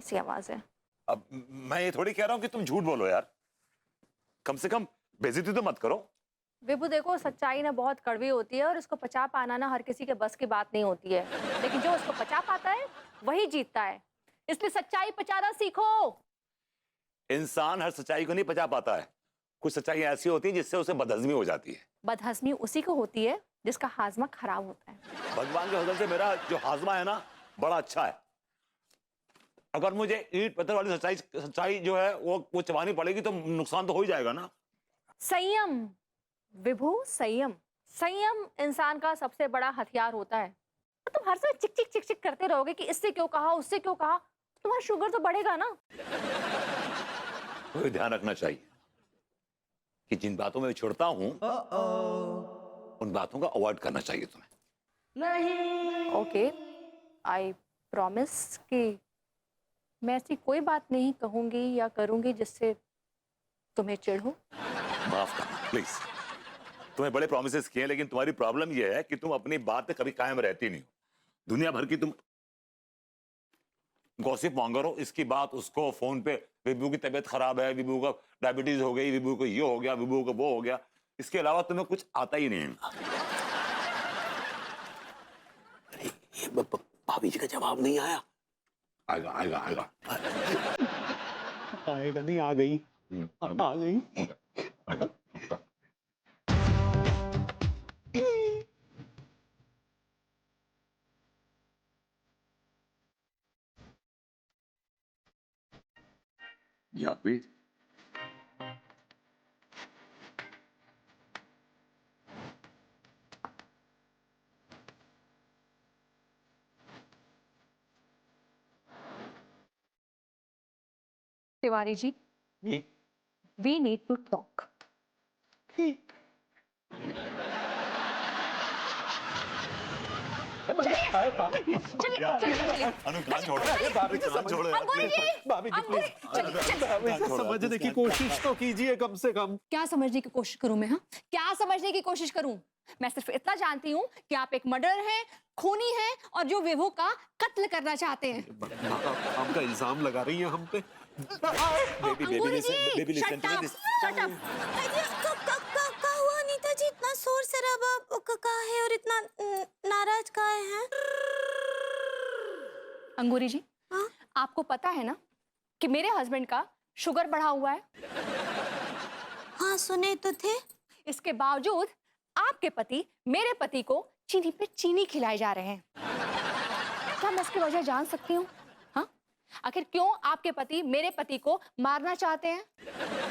सी आवाज है। अब मैं ये थोड़ी कह रहा हूँ कि तुम झूठ बोलो यार, कम से कम बेइज्जती तो मत करो। विभू देखो, सच्चाई ना बहुत कड़वी होती है और उसको पचा पाना ना हर किसी के बस की बात नहीं होती है, लेकिन जो उसको पचा पाता है वही जीतता है। इसलिए सच्चाई पचाना सीखो। इंसान हर सच्चाई को नहीं पचा पाता है, कुछ सच्चाई ऐसी होती है जिससे उसे बदहजमी हो जाती है। बदहजमी उसी को होती है जिसका हाजमा खराब होता है। भगवान के फजल से मेरा जो हाजमा है ना बड़ा अच्छा है। अगर मुझे ईंट पत्थर वाली सच्चाई जो है वो चबानी पड़ेगी तो नुकसान तो हो ही जाएगा ना। संयम विभू, संयम। संयम इंसान का सबसे बड़ा हथियार होता है। तो तुम हर समय चिक चिक चिक चिक करते रहोगे कि इससे क्यों कहा, उससे क्यों कहा, तुम्हारा शुगर तो बढ़ेगा ना। तो ध्यान रखना चाहिए कि जिन बातों में छोड़ता हूं उन बातों का अवॉइड करना चाहिए तुम्हें। नहीं। ओके, आई प्रॉमिस कि मैं ऐसी कोई बात नहीं कहूंगी या करूंगी जिससे तुम्हें चिढ़ हो। माफ करना प्लीज। तुम्हें बड़े प्रॉमिसेस किए लेकिन तुम्हारी प्रॉब्लम यह है कि तुम अपनी बात पे कभी कायम रहती नहीं हो। दुनिया भर की तुम गॉसिप मॉन्गर हो, इसकी बात उसको फोन पे, विभू की तबीयत खराब है, विभू का डायबिटीज हो गई, विभू को ये हो गया, विभू को वो हो गया। इसके अलावा तुम्हें कुछ आता ही नहीं है। भाभी जी का जवाब नहीं आया। आएगा आएगा आएगा आएगा नहीं, आ गई आ गई। या भी Tiwari ji, we need to talk. समझने की कोशिश तो कीजिए कम से कम। क्या समझने की कोशिश करूं मैं? हाँ, क्या समझने की कोशिश करूं? मैं सिर्फ इतना जानती हूँ कि आप एक मर्डर हैं, खूनी हैं और जो विभू का कत्ल करना चाहते हैं। आपका इल्जाम लगा रही हैं हम पे। अंगूरी जी, shut up, shut up। क्या हुआ अनीता जी, इतना शोर शराबा का है और इतना नाराज काहे हैं? अंगूरी जी, हाँ? आपको पता है ना कि मेरे हस्बैंड का शुगर बढ़ा हुआ है। हाँ सुने तो थे। इसके बावजूद आपके पति मेरे पति को चीनी पे चीनी खिलाए जा रहे हैं। क्या मैं इसकी वजह जान सकती हूँ? हाँ, आखिर क्यों आपके पति मेरे पति को मारना चाहते हैं?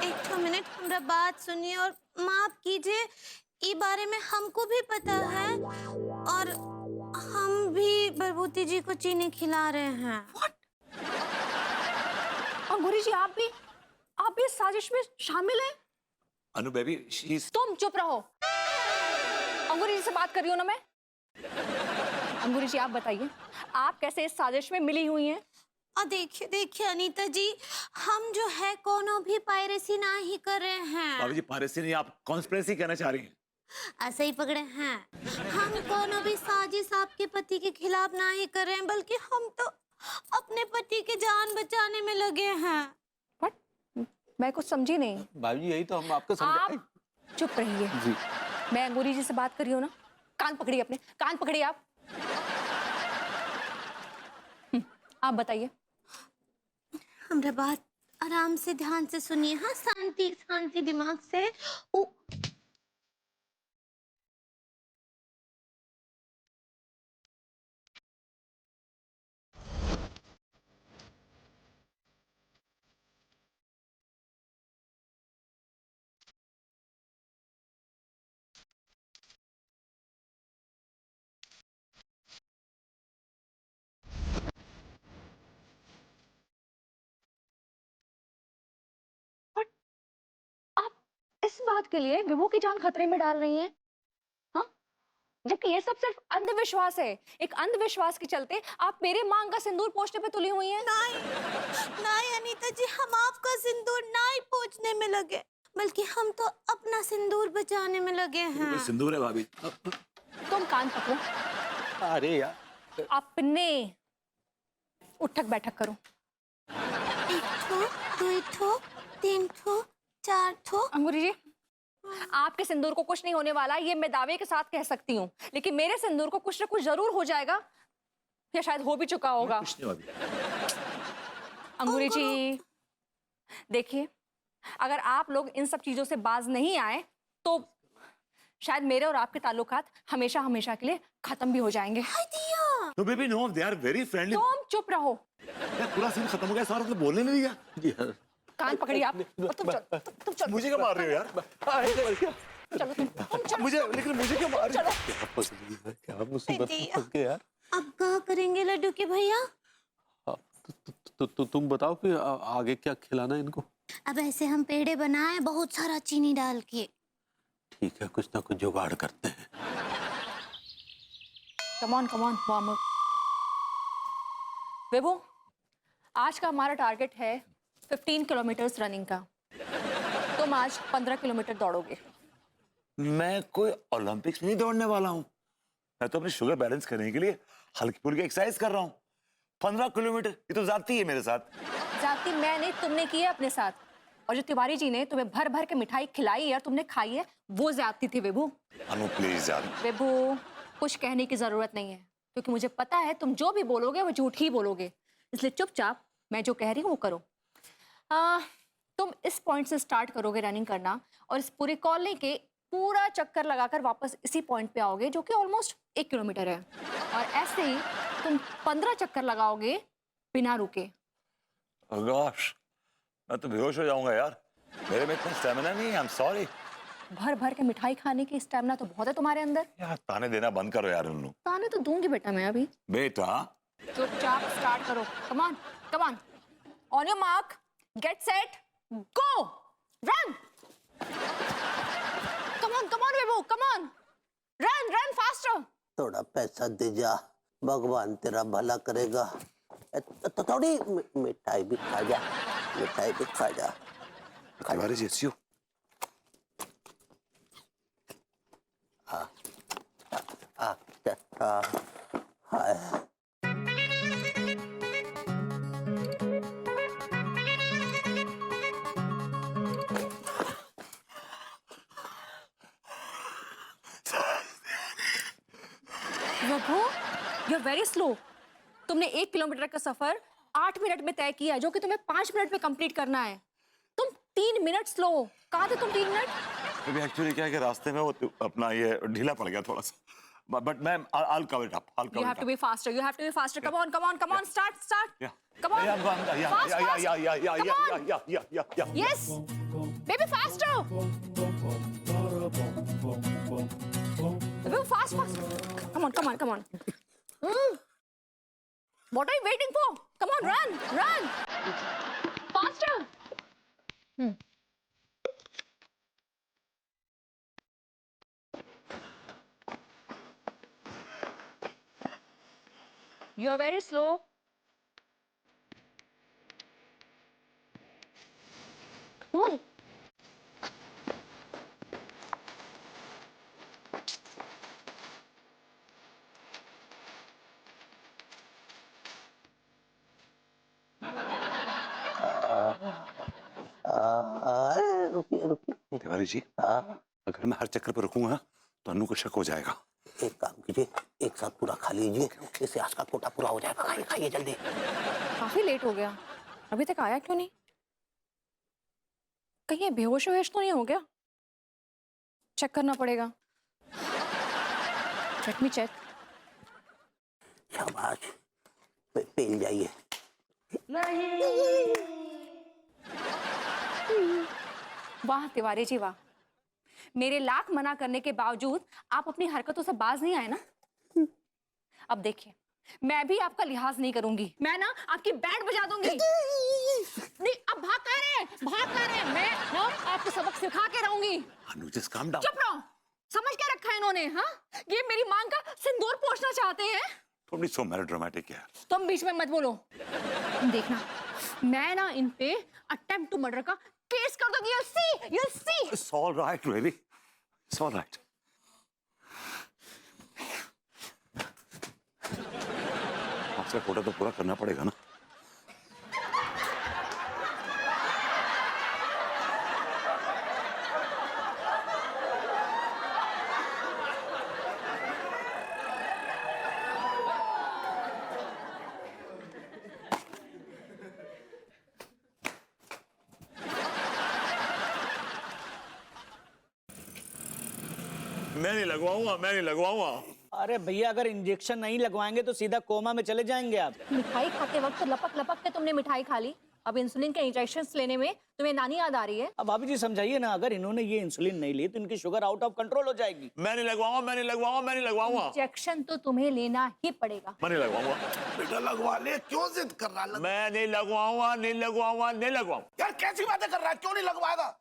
एक मिनट हमरा बात सुनिए और माफ कीजिए, ई बारे में हमको भी पता है और हम भी बरबूती जी को चीनी खिला रहे हैं। अंगूरी जी, आप भी इस साजिश में शामिल हैं? अनु बेबी तुम चुप रहो। अंगूरी जी से बात कर रही हूँ ना मैं। अंगूरी जी, आप बताइए, आप कैसे इस साजिश में मिली हुई हैं? और देखिए देखिए अनीता जी, हम जो है कोनो भी पायरेसी ना ही कर रहे हैं। भाभी जी पायरेसी नहीं, आप कॉन्स्पिरेसी कहना चाह रही हैं। ऐसे ही पकड़े हैं। हम कोनो भी साजिश आपके पति के खिलाफ ना ही कर रहे हैं, बल्कि हम तो अपने पति की जान बचाने में लगे हैं। What? मैं कुछ समझी नहीं। भाभी जी यही तो हम आपको समझा। आप चुप रहिए जी। मैं अंगूरी जी से बात कर रही हूँ ना। कान पकड़िए, अपने कान पकड़िए आप। आप बताइए। हमरा बात आराम से ध्यान से सुनिए। हाँ, शांति शांति दिमाग से। इस बात के लिए विभू की जान खतरे में डाल रही हैं? हाँ, जबकि ये सब सिर्फ अंधविश्वास है। एक अंधविश्वास के चलते आप मेरे मांग का सिंदूर पोंछने पे तुली हुई हैं। नहीं नहीं अनीता जी, हम आपका सिंदूर नहीं पोंछने में लगे, बल्कि हम तो अपना सिंदूर बचाने में लगे हैं। सिंदूर है भाभी। तुम कान पकड़ो। अरे यार, अपने उठक बैठक करो। ठो, दुई ठो, तीन ठो, चार ठो। अंगूरी जी, आपके सिंदूर को कुछ नहीं होने वाला, ये मैं दावे के साथ कह सकती हूँ, लेकिन मेरे सिंदूर को कुछ ना कुछ जरूर हो जाएगा, या शायद हो भी चुका होगा। कुछ नहीं होगा। अंगूरी जी देखिए, अगर आप लोग इन सब चीजों से बाज नहीं आए तो शायद मेरे और आपके ताल्लुकात हमेशा हमेशा के लिए खत्म भी हो जाएंगे। No baby no, they are very friendly. तुम चुप रहो, यार पूरा सीन खत्म हो गया, सारा तो बोलने नहीं दिया। यार कान पकड़िए आप और तुम चलो, तुम चलो, मुझे क्या मार रहे हो यार? चलो तुम चलो। मुझे, लेकिन मुझे क्या मार रहे हो? क्या फंस गई है, क्या मुसीबत में फंस गए यार। अब क्या करेंगे लड्डू के भैया? तुम बताओ कि आगे क्या खिलाना है इनको। अब ऐसे हम पेड़े बनाए बहुत सारा चीनी डाल के। ठीक है, कुछ ना कुछ जुगाड़ करते हैं। Come on warm up. Vibhu, आज का हमारा टारगेट है 15 किलोमीटर रनिंग का। तुम आज 15 किलोमीटर दौड़ोगे। मैं कोई ओलंपिक्स में नहीं दौड़ने वाला हूँ, मैं तो अपनी शुगर बैलेंस करने के लिए हल्की फुल्की एक्सरसाइज कर रहा हूँ। 15 किलोमीटर ये तो ज्यादती है मेरे साथ। जाती मैं नहीं, तुमने की है अपने साथ, और जो तिवारी जी ने तुम्हें भर भर के मिठाई खिलाई है और तुमने खाई है, वो ज्यादती थी विभू। अनु प्लीज यार। विभू, कुछ कहने की जरूरत नहीं है, क्योंकि मुझे पता है तुम जो भी बोलोगे वो झूठ ही बोलोगे, इसलिए चुपचाप मैं जो कह रही हूँ वो करो। तुम इस पॉइंट से स्टार्ट करोगे रनिंग करना, और इस पूरे कॉलोनी के पूरा चक्कर लगाकर वापस इसी पॉइंट पे आओगे, जो कि ऑलमोस्ट 1 किलोमीटर है, और ऐसे ही तुम 15 चक्कर लगाओगे बिना रुके। गॉश, मैं तो बेहोश हो जाऊंगा यार, मेरे में इतना स्टैमिना नहीं है। I am sorry. भर भर के मिठाई खाने की स्टैमिना तो बहुत है तुम्हारे अंदर। यार ताने देना बंद करो यार उन लोग। ताने तो दूंगी बेटा मैं अभी। बेटा चुपचाप स्टार्ट करो। Come on, on your mark, get set, go, run. Come on बेबू, कम ऑन, रन फास्टर। थोड़ा पैसा दे जा, भगवान तेरा भला करेगा। तो थोड़ी मिठाई भी खा जा, मिठाई भी खा जा। Tiwari ji, it's you. Hi Raghu, you are very slow. तुमने 1 किलोमीटर का सफर 8 मिनट में तय किया, जो कि तुम्हें 5 मिनट में कंप्लीट करना है। तुम 3 मिनट स्लो। कहाँ थे तुम 3 मिनट? अभी एक्चुअली क्या है कि रास्ते में वो अपना ये ढीला पड़ गया थोड़ा सा, बट मैं I'll cover it up. I'll cover You have it to up. be faster. You have to be faster. Come on. Start. Yeah. Come on. Yeah, Fast. yeah. Yes. Baby, faster. Baby, fast. Come on. What are you waiting for? Come on, run. Faster. You are very slow. रुकिए। तिवारी जी, हाँ, अगर मैं हर चक्कर पर रुकूंगा तो अनु को शक हो जाएगा। एक काम कीजिए, एक साथ पूरा खा लीजिए, इससे आज का कोटा पूरा हो जाएगा। खाइए जल्दी। काफी लेट हो गया, अभी तक आया क्यों नहीं? कहीं बेहोश तो नहीं हो गया? चेक करना पड़ेगा। Let me check. शाबाश, पेल जाइए। वाह तिवारी जी वाह, मेरे लाख मना करने के बावजूद आप अपनी हरकतों से बाज नहीं आए ना। अब देखिए, मैं भी आपका लिहाज नहीं करूंगी, मैं ना आपकी बैंड बजा दूंगी। नहीं, अब भाग कर रहे हैं। मैं ना आपको सबक सिखा के रहूंगी। अनु जस्ट काम डाउन। चुप रहो, समझ क्या रखा है इन्होंने? हाँ, ये मेरी मांग का सिंदूर पोंछना चाहते हैं। थोड़ी सो मेलोड्रामेटिक है। तुम बीच में मत बोलो। देखना, मैं ना इन पे अटेम्प्ट टू मर्डर का केस कर दूंगी। You'll see. It's all right, really. It's all right. आज का कोटा तो पूरा करना पड़ेगा ना। मैं नहीं लगवाऊंगा, मैं नहीं लगवाऊंगा। अरे भैया, अगर इंजेक्शन नहीं लगवाएंगे तो सीधा कोमा में चले जाएंगे आप। मिठाई खाते वक्त तो लपक लपक के तुमने मिठाई खा ली, अब इंसुलिन के इंजेक्शन लेने में तुम्हें नानी याद आ रही है। अब भाभी जी समझाइए ना, अगर इन्होंने ये इंसुलिन नहीं ली तो इनकी शुगर आउट ऑफ कंट्रोल हो जाएगी। मैं नहीं लगवाऊंगा, मैं नहीं लगवाऊंगा, मैं नहीं लगवाऊंगा, इंजेक्शन तो तुम्हें लेना ही पड़ेगा। मैं नहीं लगवाऊंगा, बेटा लगवा ले, क्यों जिद कर रहा है? मैं नहीं लगवाऊंगा, नहीं लगवाऊंगा, नहीं लगवाऊंगा। यार कैसी बातें कर रहा है, क्यों नहीं लगवाएगा?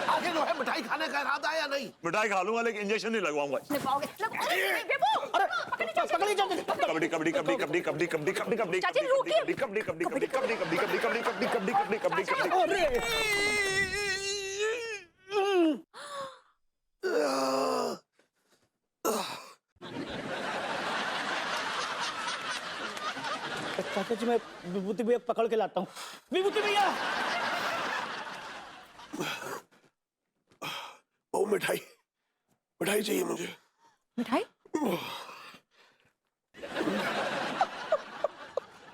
आगे जो है मिठाई खाने का इरादा है या नहीं? मिठाई खा लूंगा लेकिन इंजेक्शन नहीं लगवाऊंगा। लगवाओगे? अरे बेबू! पकड़ी जाओ। कबड्डी कबड्डी कबड्डी कबड्डी कबड्डी कबड्डी कबड्डी कबड्डी चाची, रुकिए। कबड्डी कबड्डी कबड्डी कबड्डी कबड्डी कबड्डी कबड्डी कबड्डी कबड्डी कबड्डी कबड्डी कबड्डी। अरे चाचा जी, मैं विभूति भैया पकड़ के लाता हूँ। विभूति भैया! वो मिठाई मिठाई चाहिए मुझे। मिठाई?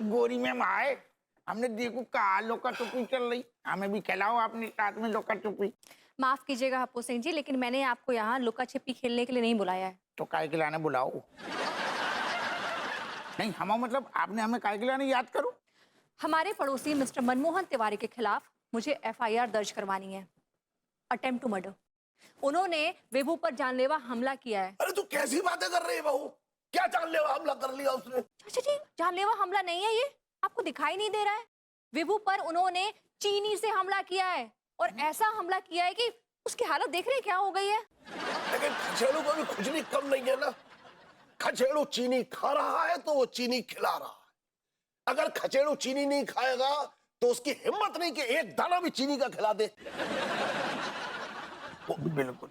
गोरी में आए, हमने देखो कहा लोका टुपी चल रही, हमें भी खिलाओ अपने साथ में लोका टुपी। माफ कीजिएगा हप्पू सिंह जी, लेकिन मैंने आपको यहाँ लुका छिपी खेलने के लिए नहीं बुलाया है। तो काय के लाने बुलाओ? नहीं हम मतलब आपने हमें काय के लाने याद करो। हमारे पड़ोसी मिस्टर मनमोहन तिवारी के खिलाफ मुझे एफआईआर दर्ज करवानी है, अटेम्प्ट टू मर्डर। उन्होंने विभू पर जानलेवा हमला किया है। अरे तू कैसी बातें कर रही है बहू? क्या जानलेवा हमला कर लिया उसने? चाचा जी, जानलेवा हमला नहीं है ये, आपको दिखाई नहीं दे रहा है? विभू पर उन्होंने चीनी से हमला किया है, और ऐसा हमला किया है कि उसकी हालत देख रहे हैं क्या हो गई है। लेकिन खचेड़ू को भी खुजली कम नहीं है ना। खचेड़ू चीनी खा रहा है तो वो चीनी खिला रहा है। अगर खचेड़ू चीनी नहीं खाएगा तो उसकी हिम्मत नहीं कि एक दाना भी चीनी का खिला दे। बिल्कुल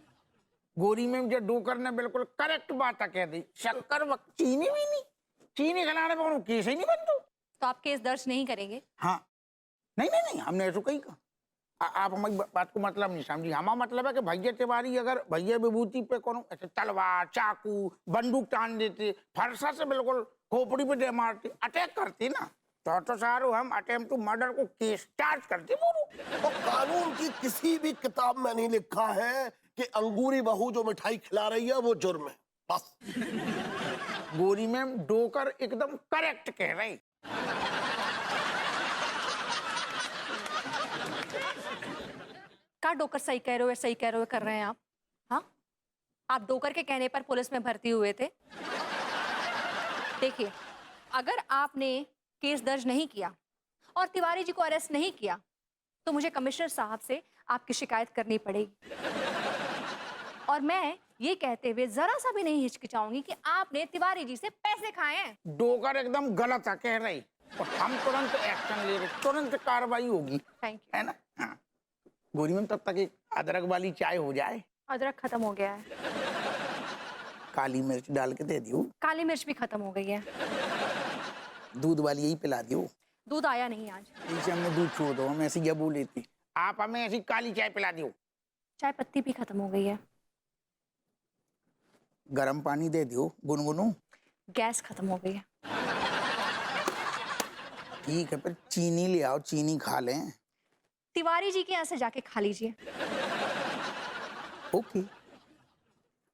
गोरी में जो डोकर ने बिल्कुल करेक्ट बात कह दी। शक्कर चीनी भी नहीं, चीनी खिलाने पर केस ही नहीं बनता। तो आप केस दर्ज नहीं करेंगे? हाँ नहीं हमने ऐसा कही कहा। आप हमारी बात को मतलब नहीं समझी। हमारा मतलब है कि भैया तिवारी अगर भैया विभूति पे कोनो ऐसे तलवार चाकू बंदूक तान देते, फरसा से बिल्कुल खोपड़ी पे दे मारते, अटैक करते ना, तो सारू हम अटेम्प्ट टू मर्डर को केस चार्ज करते। तो कानून की किसी भी किताब में नहीं लिखा है कि अंगूरी बहू जो मिठाई खिला रही है वो जुर्म है। बस गोरी में डोकर एकदम करेक्ट कह रही। क्या डोकर सही कह रहे हो या सही कह रहे हो कर रहे हैं आप? हाँ, आप डोकर के कहने पर पुलिस में भर्ती हुए थे। देखिए, अगर आपने केस दर्ज नहीं किया और तिवारी जी को अरेस्ट नहीं किया तो मुझे कमिश्नर साहब से आपकी शिकायत करनी पड़ेगी। और मैं ये कहते हुए जरा सा भी नहीं हिचकिचाऊंगी कि आपने तिवारी जी से पैसे खाए हैं। डोकर एकदम गलत है कह रही, और हम तुरंत एक्शन ले रहे, तुरंत कार्रवाई होगी। Thank you. है ना? हाँ। गोरी में तब तक एक अदरक वाली चाय हो जाए। अदरक खत्म हो गया है। काली मिर्च डाल के दे दियो। काली मिर्च भी खत्म हो गई है। दूध वाली यही पिला दियो। दूध आया नहीं आज। इसे हमने दूध छोड़ दो, हम ऐसी जबू लेती। आप हमें ऐसी काली चाय पिला दियो। चाय पत्ती भी खत्म हो गई है। गर्म पानी दे दियो गुनगुनू। गैस खत्म हो गई है। ठीक है, फिर चीनी ले आओ, चीनी खा लें। तिवारी जी के यहाँ से जाके खा लीजिए। ओके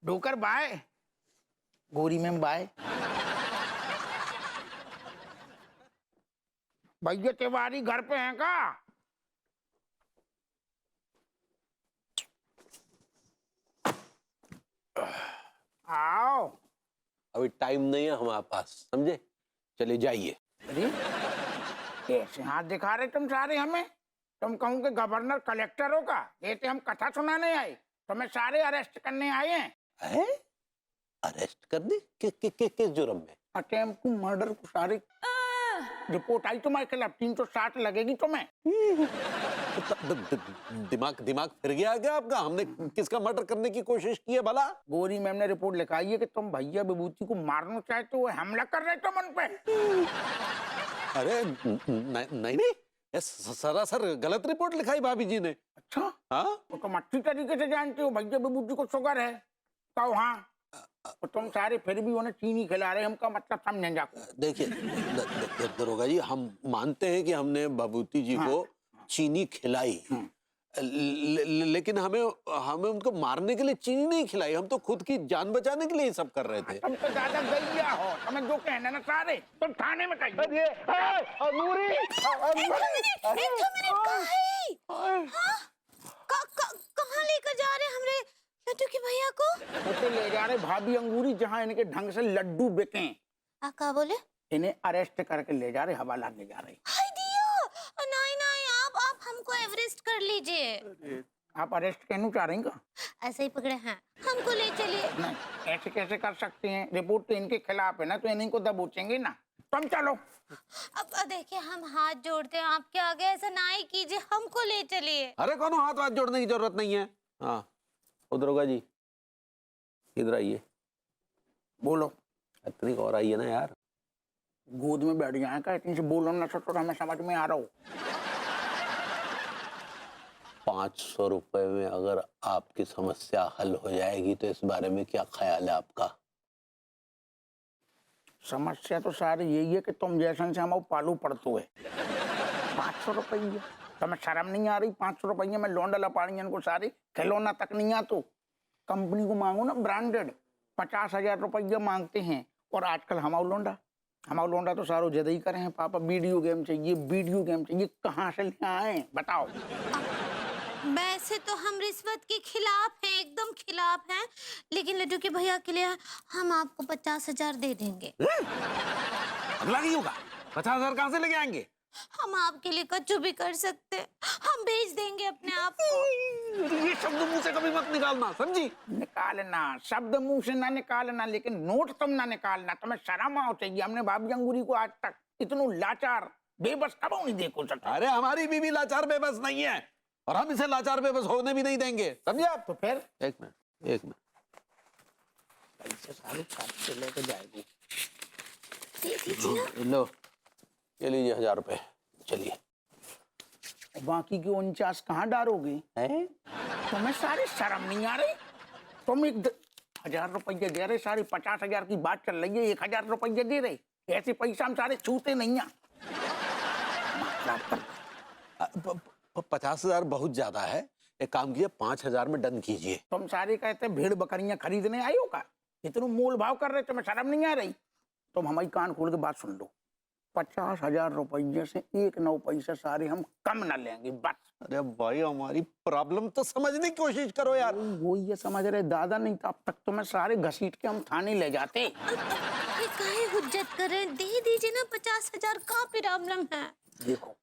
डोकर बाय। गोरी में बाय। भैया तिवारी घर पे हैं का? आओ। अभी टाइम नहीं है हमारे पास, समझे? चले जाइए। अरे कैसे हाथ दिखा रहे तुम सारे हमें? तुम कहूँ कि गवर्नर कलेक्टर होगा, ये तो हम कथा सुनाने आए, तुम्हें सारे अरेस्ट करने आए हैं। अरेस्ट कर दी? किस जुर्म में? अटेम्प्ट टू मर्डर को सारी रिपोर्ट आई तुम्हारे खिलाफ। 360 लगेगी तुम्हें। दिमाग फिर गया क्या आपका? हमने किसका मर्डर करने की कोशिश की है भला? गोरी मैम ने रिपोर्ट लिखाई है कि तुम भैया विभूति को मारना चाहते हो, हमला कर रहे तुम उन पे। अरे नहीं, ये सरासर गलत रिपोर्ट लिखाई भाभी जी ने। अच्छा हाँ, तो तुम अच्छी तरीके से जानते हो भैया विभूति को शुगर है। कहो हाँ, तो तुम सारे फिर भी उन्हें चीनी खिला रहे, हमका मतलब समझें जाको। देखिए दरोगा जी, हम मानते हैं कि हमने विभूति जी को चीनी खिलाई, लेकिन हमें हमें उनको मारने के लिए चीनी नहीं खिलाई, हम तो खुद की जान बचाने के लिए ये सब कर रहे थे। तुम तो ज्यादा गैया हो, तुम्हें जो कहना ना सारे तुम थाने में कहिए। कहाँ लेकर जा रहे हैं हमरे लड्डू के भैया को? उसे ले जा रहे भाभी अंगूरी, जहाँ इनके ढंग से लड्डू बिके। क्या बोले? इन्हें अरेस्ट करके ले जा रहे, हवाला ले जा रहे। हाय दिया, नहीं नहीं, आप हमको एवरेस्ट कर लीजिए। आप अरेस्ट कहना चाह रही का? ऐसे ही पकड़े हैं, हमको ले चलिए। नहीं, ऐसे कैसे कर सकते हैं? रिपोर्ट तो इनके खिलाफ है ना, तो इन्हीं को दबोचेंगे ना। तुम चलो। अब देखिए, हम हाथ जोड़ते हैं आपके आगे, ऐसा ना ही कीजिए, हमको ले चलिए। अरे कोनो हाथ वाथ जोड़ने की जरूरत नहीं है। हाँ उधर जी, इधर आइए। बोलो। इतनी और आइए ना यार। गोद में बैठ जाए का, इतनी से बोलो ना तो हमें समझ में आ रहा हो। 500 रुपए में अगर आपकी समस्या हल हो जाएगी तो इस बारे में क्या ख्याल है आपका? समस्या तो सारी यही है कि तुम जैसन से हम पालू पड़तो है। 500 रुपये तुम्हें शर्म नहीं आ रही? 500 रुपये में लौंडा लपाड़ी को सारी खिलौना तक नहीं आ, तो कंपनी को मांगो ना ब्रांडेड। 50,000 रुपये मांगते हैं। और आजकल हमारा लौंडा तो सारो जद ही करे हैं, पापा वीडियो गेम चाहिए। कहाँ से ले आए बताओ? वैसे तो हम रिश्वत के खिलाफ हैं, एकदम खिलाफ हैं, लेकिन लड्डू के भैया के लिए हम आपको 50,000 दे देंगे। अगला नहीं होगा? 50,000 कहाँ से लेके आएंगे? हम आपके लिए कच्चू भी कर सकते हैं, हम भेज देंगे अपने आप को। ये शब्द मुंह से कभी मत निकालना, समझी? निकालना शब्द मुंह से ना निकालना, लेकिन नोट तुम ना निकालना। तुम्हें शर्म आओ चाहिए। हमने भाभी अंगूरी को आज तक इतनू लाचार बेबस कब नहीं देखो सकता। अरे हमारी बीवी लाचार बेबस नहीं है, और हम इसे लाचार बेबस होने भी नहीं देंगे, समझे आप? तो फिर एक मिनट पैसे सारे छाप से लेके जाएगी। दे दीजिए ना। लो ये लीजिए 1000 रुपए, चलिए। बाकी की 49 कहाँ डालोगे? तुम्हें सारी शर्म नहीं आ रही? तुम 1,000 रुपये दे रहे, सारी 50,000 की बात चल रही है, 1,000 रुपये दे रहे। ऐसे पैसा हम सारे छूते नहीं हैं। 50,000 बहुत ज्यादा है, एक काम कीजिए 5,000 में डन कीजिए। तुम सारे कहते भेड़ बकरियां खरीदने आई हो का? इतना मोल भाव कर रहे, तुम्हें शर्म नहीं आ रही? तुम हमारी कान खोल के बात सुन लो। 50,000 रुपये से 1 पैसे सारे हम कम न लेंगे, बस। अरे भाई हमारी प्रॉब्लम तो समझने की कोशिश करो यार। वो ये समझ रहे दादा, नहीं तो अब तक तुम्हें सारे घसीट के हम थाने ले जाते। काहे हुज्जत कर रहे हैं? दे दीजिए ना, 50,000 का प्रॉब्लम है। देखो,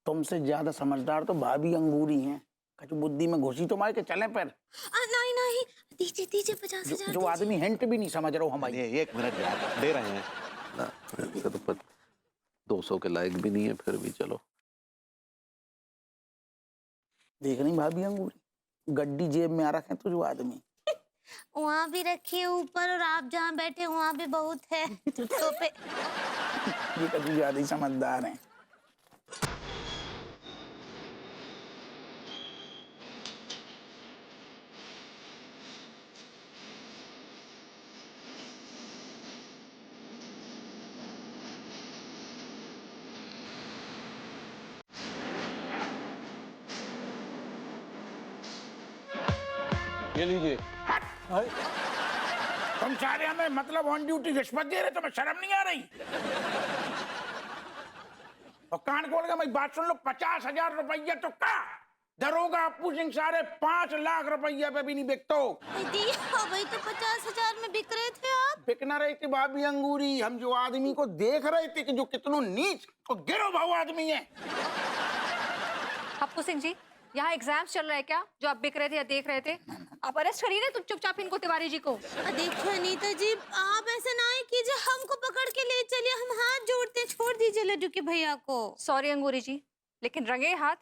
तुमसे ज्यादा समझदार तो भाभी अंगूरी हैं। कछु बुद्धि में घुसी तो मार के चले पर। नहीं, दीजिए 50,000। जो आदमी हिंट भी नहीं समझ रहा हो हमारी। एक मिनट यार, दे रहे हैं ना, 200 के लायक भी नहीं है, फिर भी चलो। देख रही भाभी अंगूरी, गड्डी जेब में आ रखे तो जो आदमी। वहाँ भी रखिए ऊपर, और आप जहाँ बैठे वहाँ भी बहुत है तो पे। ये कभी ज्यादा ही समझदार हैं। ये लीजिए। तुम सारे हमें मतलब ऑन ड्यूटी रिश्वत दे रहे, तुम्हें शर्म नहीं आ रही? और कान खोल के मैं बात सुन लो। 50,000 रुपये तो का दरोगा अपू सिंह सारे 5 लाख रुपये पे भी नहीं बिकतो। भाई तो 50,000 में बिक रहे थे आप। बिक ना रही थी भाभी अंगूरी, हम जो आदमी को देख रहे थे कि जो कितनों नीच और गिरो भाव आदमी है। अपू सिंह जी, यहाँ एग्जाम्स चल रहे हैं क्या, जो आप बिक रहे थे या देख रहे थे? आप अरेस्ट करिए ना, तुम चुपचाप इनको, तिवारी जी को। देखो अनीता जी, आप ऐसा ना ही कीजिए, हमको पकड़ के ले चलिए, हम हाथ जोड़ते, छोड़ दीजिए लड्डू के भैया को। सॉरी अंगूरी जी, लेकिन रंगे हाथ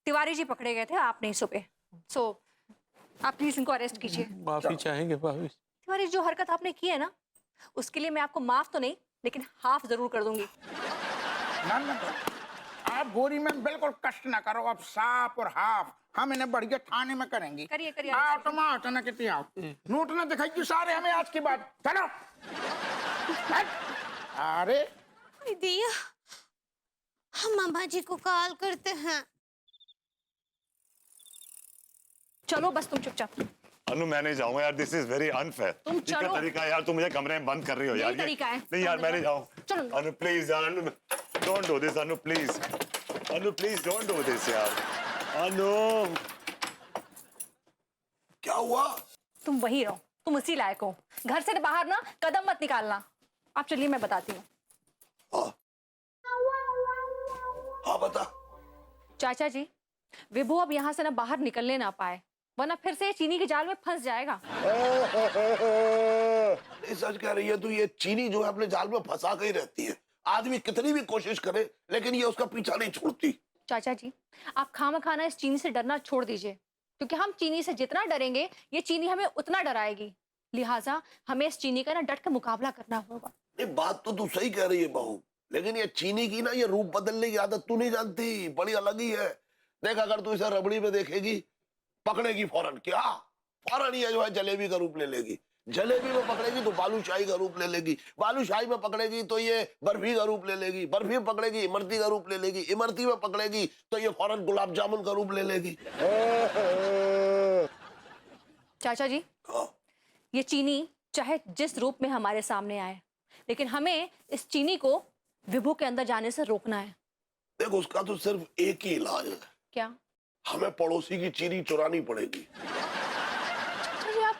तिवारी जी पकड़े गए थे, आप नहीं सुपे। सो आप प्लीज इनको अरेस्ट कीजिए। माफी चाहेंगे भाभी। तिवारी, जो हरकत आपने की है ना, उसके लिए मैं आपको माफ तो नहीं, लेकिन हाफ जरूर कर दूंगी। ना, आप गोरी में बिल्कुल कष्ट ना करो। अब साफ और हाफ हम इन्हें बढ़िया थाने में करेंगे। करिए आओ तुम, आओ तो ना कितनी आओ। नोट ना दिखाइए सारे हमें आज के बाद, चलो। अरे दिया, हम मामा जी को कॉल करते हैं। चलो बस तुम चुपचाप। अनु मैं नहीं जाऊंगा यार, दिस इज वेरी अनफेयर। तुम क्या चलो। तरीका है यार, तुम मुझे कमरे में बंद कर रही हो यार। यही तरीका है। नहीं यार, तुम मैं नहीं जाओ। जाऊँ। चलो। अनु प्लीज यार, Anu don't do this Anu please. Anu please don't do this यार। अनु क्या हुआ? तुम वही रहो, तुम उसी लायक हो। घर से बाहर ना कदम मत निकालना। आप चलिए, मैं बताती हूँ। हाँ हाँ बता। चाचा जी, विभू अब यहाँ से ना बाहर निकलने ना पाए, वरना फिर से ये चीनी के जाल में फंस जाएगा। नहीं सच कह रही है तू, ये चीनी जो है अपने जाल में फंसा के ही रहती है। आदमी कितनी भी कोशिश करे लेकिन ये उसका पीछा नहीं छोड़ती। चाचा जी, आप खाना इस चीनी से डरना छोड़ दीजिए, क्योंकि हम चीनी से जितना डरेंगे ये चीनी हमें उतना डराएगी। लिहाजा हमें इस चीनी का ना डट के मुकाबला करना होगा। नहीं बात तो तू सही कह रही है बहू, लेकिन ये चीनी की ना ये रूप बदलने की आदत तू नहीं जानती, बड़ी अलग ही है। देख अगर तू इसे रबड़ी में देखेगी, पकड़ेगी फौरन, क्या फौरन ये जो है जलेबी का रूप ले लेगी। जलेबी में पकड़ेगी तो बालूशाही का रूप ले लेगी। बालूशाही में पकड़ेगी तो ये बर्फी का रूप ले लेगी। बर्फी में पकड़ेगी इमरती का रूप ले लेगी। इमरती में पकड़ेगी तो ये फौरन गुलाब जामुन का रूप ले लेगी। चाचा जी, हाँ। ये चीनी चाहे जिस रूप में हमारे सामने आए, लेकिन हमें इस चीनी को विभू के अंदर जाने से रोकना है। देख उसका तो सिर्फ एक ही इलाज है, क्या? हमें पड़ोसी की चीनी चुरानी पड़ेगी। चाचा जी, आप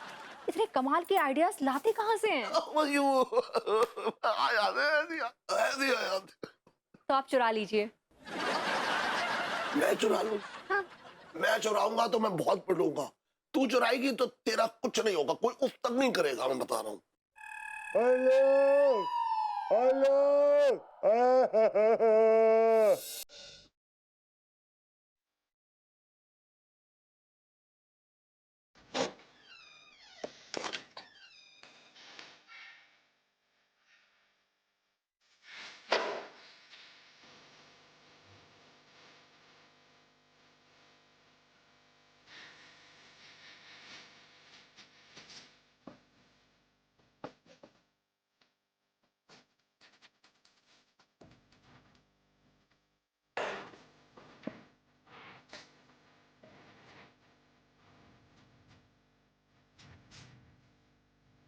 इतने कमाल के आइडियाज लाते कहाँ से हैं? तो आप चुरा लीजिए। मैं चुरा लूं? हाँ। मैं चुराऊंगा तो मैं बहुत पिटूंगा। तू चुराएगी तो तेरा कुछ नहीं होगा, कोई उफ तक नहीं करेगा, मैं बता रहा हूँ। हेलो हेलो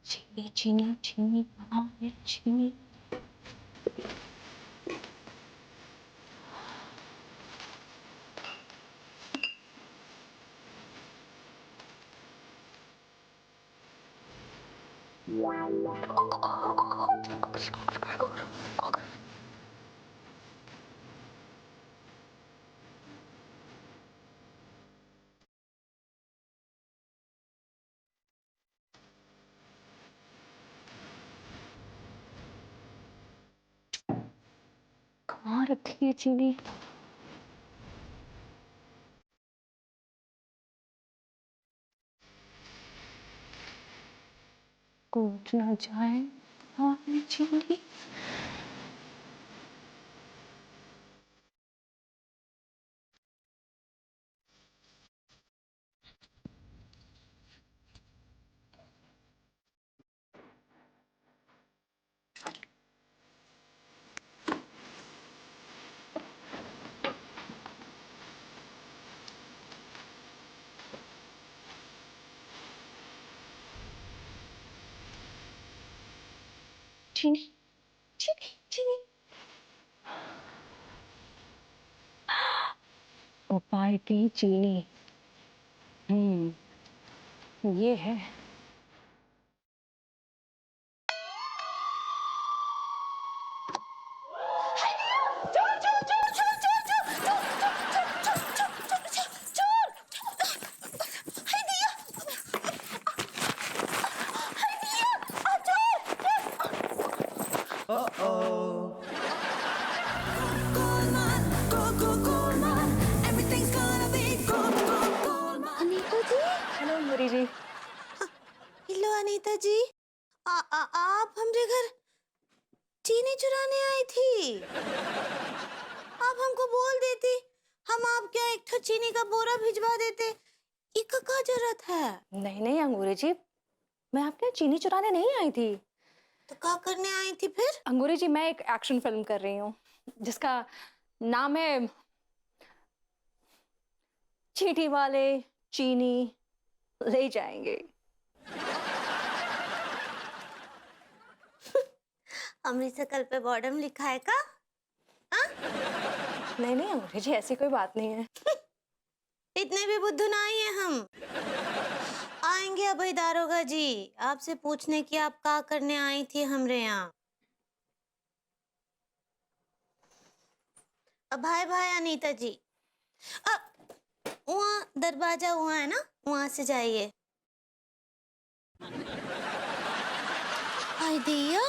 चीनी चीनी चीनी बनाए चीनी। कहाँ रखी है चीनी? टूट ना जाए हमारी चीनी। चीनी चीनी चीनी। उपाय की चीनी। ये है। हेलो मुरी जी। हेलो अनीता जी, आप हमरे घर चीनी चुराने आई थी। आप हमको बोल देती, हम आपके यहाँ एक चीनी का बोरा भिजवा देते। इसका क्या जरूरत है? नहीं नहीं अंगूरी जी, मैं आपके यहाँ चीनी चुराने नहीं आई थी। तो क्या करने आई थी फिर? अंगूरी जी, मैं एक एक्शन फिल्म कर रही हूँ जिसका नाम है चींटी वाले चीनी ले जाएंगे। हमारी शकल पे बॉर्डम लिखा है का? नहीं नहीं अंग्रेजी जी, ऐसी कोई बात नहीं है। इतने भी बुद्धू नहीं है हम। आएंगे अभय दारोगा जी, आपसे पूछने की आप क्या करने आई थी हमरे यहाँ। भाई भाई अनीता जी, वहाँ दरवाजा हुआ है ना, वहां से जाइए। आई दिया